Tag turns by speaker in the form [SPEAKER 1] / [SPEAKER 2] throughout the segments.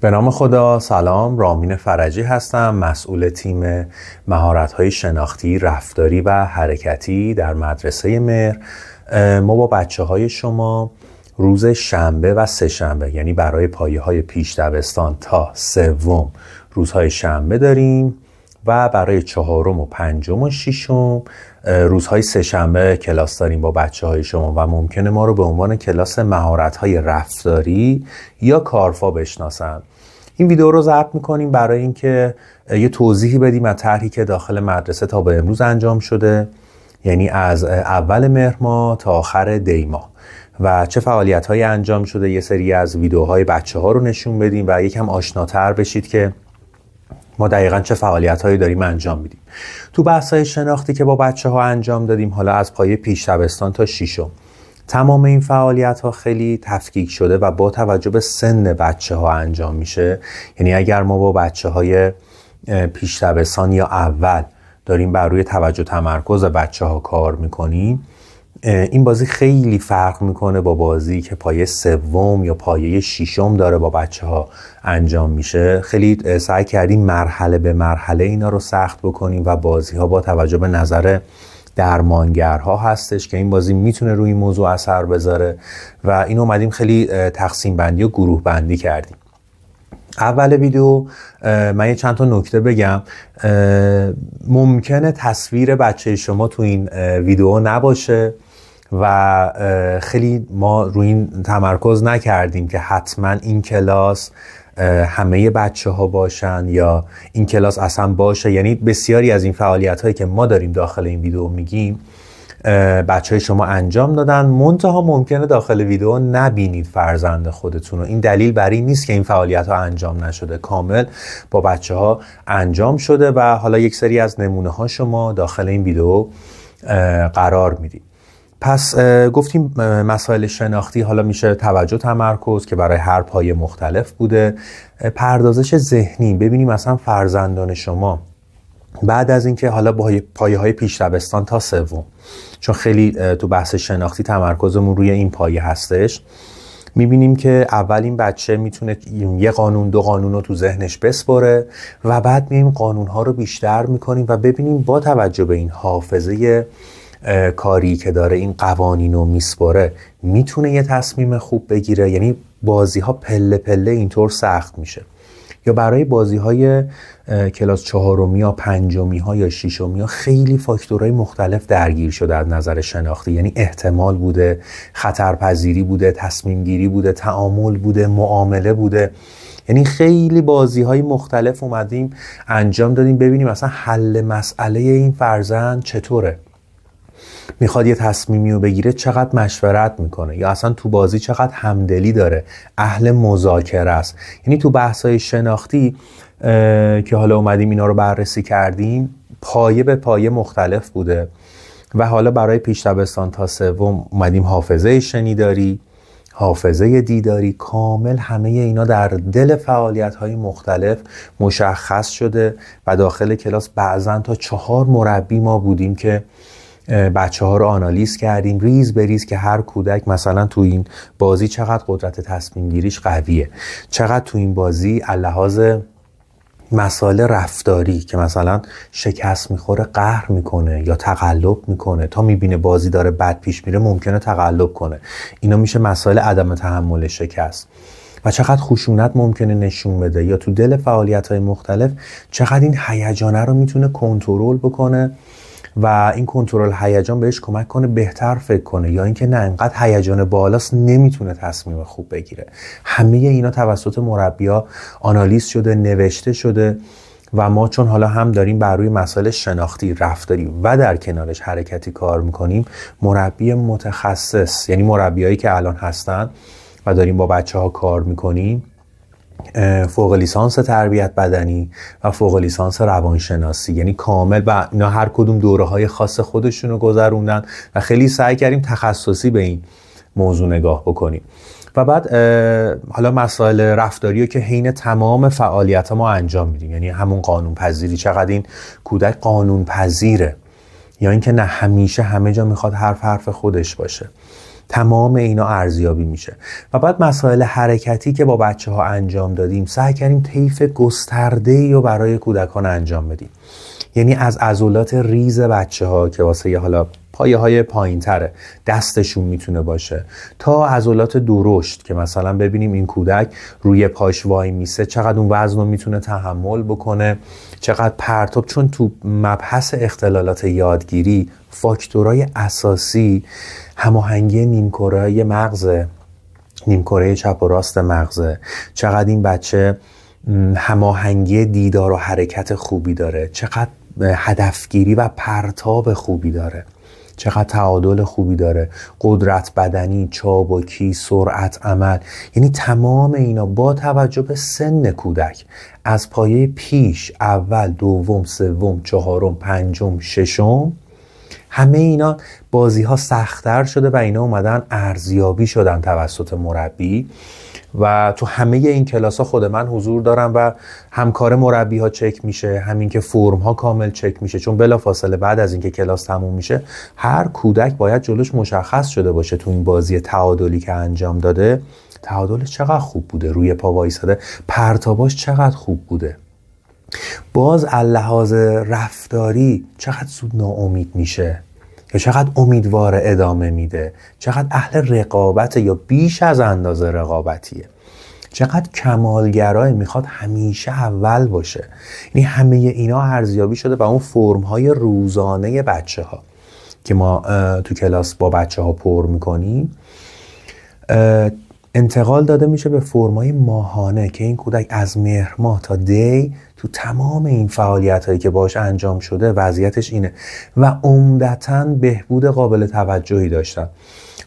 [SPEAKER 1] به نام خدا. سلام، رامین فرجی هستم، مسئول تیم مهارت‌های شناختی، رفتاری و حرکتی در مدرسه مهر. ما با بچه‌های شما روز شنبه و سه شنبه، یعنی برای پایه‌های پیش دبستان تا سوم روزهای شنبه داریم و برای چهارم و پنجم و ششم روزهای سه شنبه کلاس داریم با بچه‌های شما و ممکنه ما رو به عنوان کلاس مهارت‌های رفتاری یا کارفا بشناسن. این ویدیو رو ضبط می‌کنیم برای اینکه یه توضیحی بدیم از طرحی که داخل مدرسه تا به امروز انجام شده، یعنی از اول مهر ماه تا آخر دی ماه و چه فعالیت‌هایی انجام شده. یه سری از ویدیوهای بچه‌ها رو نشون بدیم و یکم آشناتر بشید که ما دقیقاً چه فعالیت‌هایی داریم انجام میدیم. تو بحث‌های شناختی که با بچه‌ها انجام دادیم، حالا از پایه پیش دبستان تا ششم، تمام این فعالیت‌ها خیلی تفکیک شده و با توجه به سن بچه‌ها انجام میشه. یعنی اگر ما با بچه‌های پیش دبستان یا اول داریم بر روی توجه تمرکز بچه‌ها کار میکنیم، این بازی خیلی فرق میکنه با بازی که پایه سوم یا پایه ششم داره با بچه‌ها انجام میشه. خیلی سعی کردیم مرحله به مرحله اینا رو سخت بکنیم و بازی‌ها با توجه به نظر درمانگرها هستش که این بازی میتونه روی این موضوع اثر بذاره و این اومدیم خیلی تقسیم بندی و گروه بندی کردیم. اول ویدیو من یه چند تا نکته بگم. ممکنه تصویر بچه شما تو این ویدیو نباشه و خیلی ما روی این تمرکز نکردیم که حتما این کلاس همه بچه ها باشن یا این کلاس اصلا باشه. یعنی بسیاری از این فعالیت هایی که ما داریم داخل این ویدیو میگیم بچه های شما انجام دادن، منتها ممکنه داخل ویدیو نبینید فرزند خودتون رو. این دلیل بر این نیست که این فعالیت ها انجام نشده، کامل با بچه ها انجام شده و حالا یک سری از نمونه ها شما داخل این ویدیو قرار میدید. پس گفتیم مسائل شناختی حالا میشه توجه تمرکز که برای هر پایه مختلف بوده، پردازش ذهنی. ببینیم مثلا فرزندان شما بعد از اینکه حالا با پایه های پیش دبستان تا سوم، چون خیلی تو بحث شناختی تمرکزمون روی این پایه هستش، میبینیم که اول این بچه میتونه یه قانون دو قانون رو تو ذهنش بسپره و بعد میایم قانون ها رو بیشتر میکنیم و ببینیم با توجه به این حافظه کاری که داره این قوانین رو میسپاره میتونه یه تصمیم خوب بگیره. یعنی بازی ها پله پله اینطور سخت میشه. یا برای بازی های کلاس چهارمی یا پنجمی ها یا ششمی ها خیلی فاکتورهای مختلف درگیر شده از نظر شناختی. یعنی احتمال بوده، خطرپذیری بوده، تصمیم گیری بوده، تعامل بوده، معامله بوده. یعنی خیلی بازی های مختلف اومدیم انجام دادیم ببینیم مثلا حل مسئله این فرزند چطوره، میخواد یه تصمیمی رو بگیره چقدر مشورت میکنه، یا اصلا تو بازی چقدر همدلی داره، اهل مذاکره است. یعنی تو بحث‌های شناختی که حالا اومدیم اینا رو بررسی کردیم، پایه به پایه مختلف بوده و حالا برای پیش دبستان تا سوم اومدیم حافظه شنیداری، حافظه دیداری، کامل همه اینا در دل فعالیت‌های مختلف مشخص شده و داخل کلاس بعضن تا 4 مربی ما بودیم که بچه ها رو آنالیز کردیم ریز به ریز که هر کودک مثلا تو این بازی چقدر قدرت تصمیم گیریش قویه، چقدر تو این بازی لحاظ مسائل رفتاری که مثلا شکست میخوره قهر میکنه یا تقلب میکنه، تا میبینه بازی داره بد پیش میره ممکنه تقلب کنه. اینا میشه مسائل عدم تحمل شکست. و چقدر خشونت ممکنه نشون بده، یا تو دل فعالیت‌های مختلف چقدر این هیجانه رو میتونه کنترل بکنه و این کنترل هیجان بهش کمک کنه بهتر فکر کنه، یا اینکه نه انقدر هیجان بالاست نمیتونه تصمیم خوب بگیره. همه اینا توسط مربی‌ها آنالیز شده، نوشته شده و ما چون حالا هم داریم بر روی مسائل شناختی، رفتاری و در کنارش حرکتی کار میکنیم، مربی متخصص، یعنی مربیایی که الان هستن و داریم با بچه‌ها کار میکنیم، فوق لیسانس تربیت بدنی و فوق لیسانس روانشناسی، یعنی کامل، و اینا هر کدوم دوره‌های خاص خودشونو گذروندن و خیلی سعی کردیم تخصصی به این موضوع نگاه بکنیم. و بعد حالا مسائل رفتاری رو که حین تمام فعالیت ما انجام میدیم، یعنی همون قانون پذیری، چقدر این کودک قانون پذیره، یا اینکه نه همیشه همه جا میخواد حرف خودش باشه. تمام اینا ارزیابی میشه. و بعد مسائل حرکتی که با بچه ها انجام دادیم سعی کردیم طیف گسترده‌ای رو برای کودکان انجام بدیم. یعنی از عضلات ریز بچه ها که واسه یه حالا پایه های پایین تره دستشون میتونه باشه، تا عضلات درشت که مثلا ببینیم این کودک روی پاش وای میسه چقدر اون وزن رو میتونه تحمل بکنه، چقدر پرتاب. چون تو مبحث اختلالات یادگیری فاکتورهای اساسی هماهنگی نیمکره مغزه، نیمکره چپ و راست مغزه، چقدر این بچه هماهنگی دیدار و حرکت خوبی داره، چقدر هدفگیری و پرتاب خوبی داره، چقدر تعادل خوبی داره، قدرت بدنی، چابکی، سرعت عمل. یعنی تمام اینا با توجه به سن کودک از پایه پیش، اول، دوم، سوم، چهارم، پنجم، ششم، همه اینا بازی ها سخت‌تر شده و اینا اومدن ارزیابی شدن توسط مربی و تو همه این کلاس ها خود من حضور دارم و همکار مربی ها چک میشه، همین که فرم ها کامل چک میشه، چون بلافاصله بعد از اینکه کلاس تموم میشه هر کودک باید جلوش مشخص شده باشه تو این بازی تعادلی که انجام داده تعادلش چقدر خوب بوده، روی پا وایساده، پرتاباش چقدر خوب بوده. باز لحاظ رفتاری چقدر زود ناامید میشه یا چقدر امیدوار ادامه میده، چقدر اهل رقابت یا بیش از اندازه رقابتیه، چقدر کمالگرای میخواد همیشه اول باشه. یعنی همه اینا ارزیابی شده و اون فرم‌های روزانه بچه ها که ما تو کلاس با بچه ها پر میکنیم انتقال داده میشه به فرمای ماهانه که این کودک از مهر ماه تا دی تو تمام این فعالیت هایی که باش انجام شده وضعیتش اینه و عمدتاً بهبود قابل توجهی داشتن.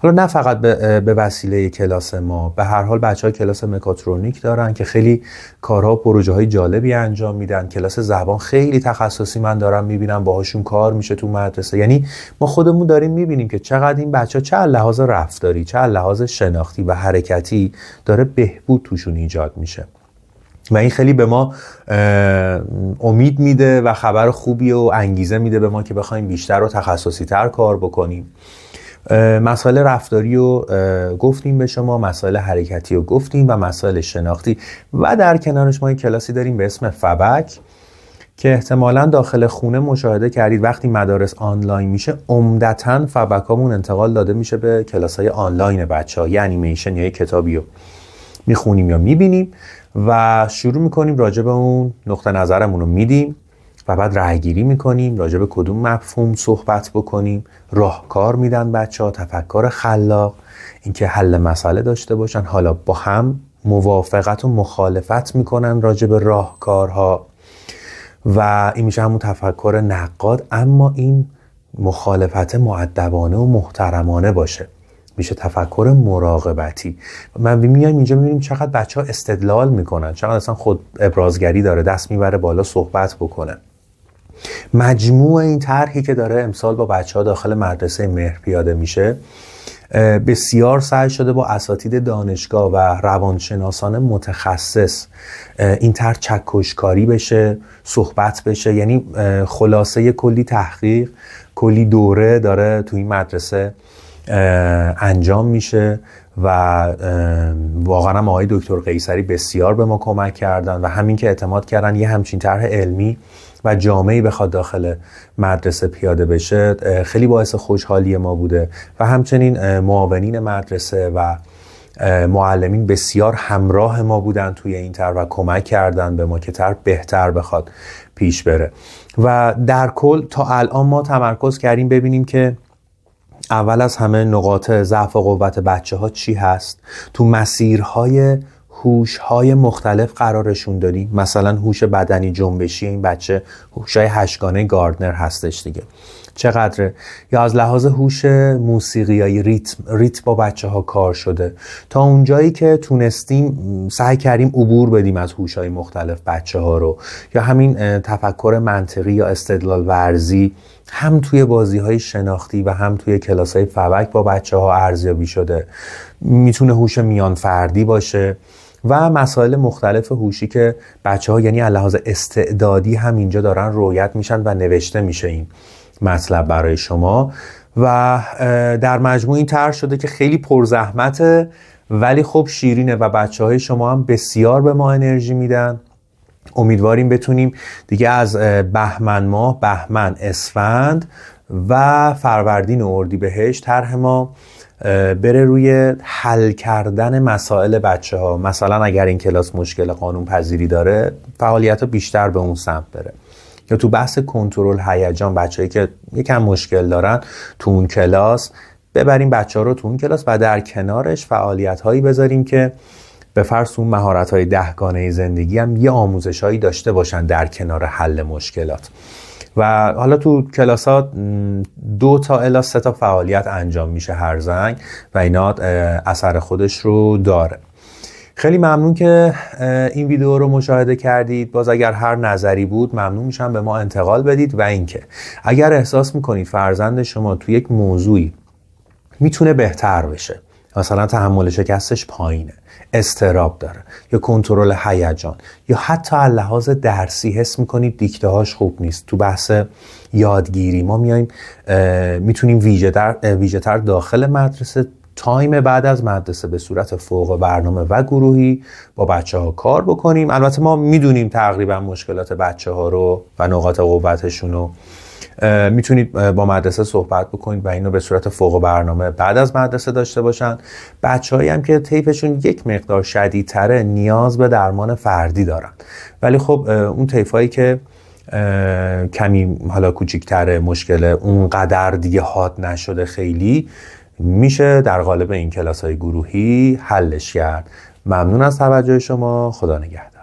[SPEAKER 1] حالا نه فقط به وسیله کلاس ما، به هر حال بچه های کلاس مکاترونیک دارن که خیلی کارها و پروژه های جالبی انجام میدن. کلاس زبان خیلی تخصصی من دارم میبینم باهاشون کار میشه تو مدرسه. یعنی ما خودمون داریم میبینیم که چقدر این بچه ها چه از لحاظ رفتاری، چه از لحاظ شناختی و حرکتی داره بهبود توشون ایجاد میشه و این خیلی به ما امید میده و خبر خوبی و انگیزه میده به ما که بخوایم بیشتر و تخصصی تر کار بکنیم. مسائل رفتاری رو گفتیم به شما، مسائل حرکتی رو گفتیم و مسائل شناختی و در کنارش ما یک کلاسی داریم به اسم فبک که احتمالاً داخل خونه مشاهده کردید وقتی مدارس آنلاین میشه عمدتاً فبکامون انتقال داده میشه به کلاس‌های آنلاین بچه‌ها، یه انیمیشن یا یه کتابی رو میخونیم یا میبینیم و شروع میکنیم راجع به اون نقطه نظرمون رو میدیم و بعد رأی‌گیری میکنیم راجع به کدوم مفهوم صحبت بکنیم. راهکار میدن بچه‌ها، تفکر خلاق، اینکه حل مسئله داشته باشن، حالا با هم موافقت و مخالفت میکنن راجع به راهکارها و این میشه همون تفکر نقاد، اما این مخالفت مؤدبانه و محترمانه باشه، میشه تفکر مراقبتی. من میایم اینجا میبینیم چقدر بچه‌ها استدلال میکنن، چقدر اصلا خود ابرازگری داره، دست میبره بالا صحبت بکنه. مجموع این طرحی که داره امسال با بچه‌ها داخل مدرسه مهر پیاده میشه بسیار سعی شده با اساتید دانشگاه و روانشناسان متخصص این طرح چکشکاری بشه، صحبت بشه. یعنی خلاصه کلی تحقیق، کلی دوره داره تو این مدرسه انجام میشه و واقعا هم آقای دکتر قیصری بسیار به ما کمک کردن و همین که اعتماد کردن یه همچین طرح علمی و جامعی بخواد داخل مدرسه پیاده بشه خیلی باعث خوشحالی ما بوده و همچنین معاونین مدرسه و معلمین بسیار همراه ما بودن توی این طرح و کمک کردن به ما که طرح بهتر بخواد پیش بره. و در کل تا الان ما تمرکز کردیم ببینیم که اول از همه نقاط ضعف و قوت بچه ها چی هست، تو مسیرهای هوش‌های مختلف قرارشون دادیم. مثلا هوش بدنی جنبشی این بچه هوش‌های هشتگانه گاردنر هستش دیگه چقدره، یا از لحاظ هوش موسیقیایی ریتم با بچه ها کار شده. تا اونجایی که تونستیم سعی کردیم عبور بدیم از هوش‌های مختلف بچه ها رو، یا همین تفکر منطقی یا استدلال ورزی هم توی بازی‌های شناختی و هم توی کلاس‌های فبک با بچه‌ها ارزیابی شده. میتونه هوش میان فردی باشه و مسائل مختلف هوشی که بچه‌ها یعنی از لحاظ استعدادی هم اینجا دارن رویت میشن و نوشته میشه این مطلب برای شما. و در مجموع این طرح شده که خیلی پرزحمته ولی خب شیرینه و بچه‌های شما هم بسیار به ما انرژی میدن. امیدواریم بتونیم دیگه از بهمن ماه، بهمن، اسفند و فروردین و اردیبهشت طرح ما بره روی حل کردن مسائل بچه‌ها. مثلا اگر این کلاس مشکل قانون پذیری داره، فعالیت‌ها بیشتر به اون سمت بره. یا تو بحث کنترل هیجان، بچه‌ای که یکم مشکل دارن تو اون کلاس ببریم بچه‌ها رو تو اون کلاس و در کنارش فعالیت‌هایی بذاریم که به فرض اون مهارت‌های 10 گانه زندگی هم یه آموزش‌هایی داشته باشن در کنار حل مشکلات. و حالا تو کلاس‌ها 2 تا الی 3 تا فعالیت انجام میشه هر زنگ و اینا اثر خودش رو داره. خیلی ممنون که این ویدیو رو مشاهده کردید. باز اگر هر نظری بود ممنون میشم به ما انتقال بدید و اینکه اگر احساس میکنید فرزند شما تو یک موضوعی میتونه بهتر بشه، مثلا تحمل شکستش پایینه، اضطراب داره یا کنترل هیجان یا حتی از لحاظ درسی حس میکنید دیکته هاش خوب نیست، تو بحث یادگیری ما میایم میتونیم ویژه‌تر داخل مدرسه تایم بعد از مدرسه به صورت فوق برنامه و گروهی با بچه ها کار بکنیم. البته ما میدونیم تقریبا مشکلات بچه ها رو و نقاط قوتشون رو، میتونید با مدرسه صحبت بکنید و اینو به صورت فوق برنامه بعد از مدرسه داشته باشن. بچه‌هایی هم که طیفشون یک مقدار شدیدتره نیاز به درمان فردی دارن، ولی خب اون طیفایی که کمی حالا کوچیک‌تره، مشکل اونقدر دیگه حاد نشده، خیلی میشه در قالب این کلاس‌های گروهی حلش کرد. ممنون از توجه شما. خدا نگهدار.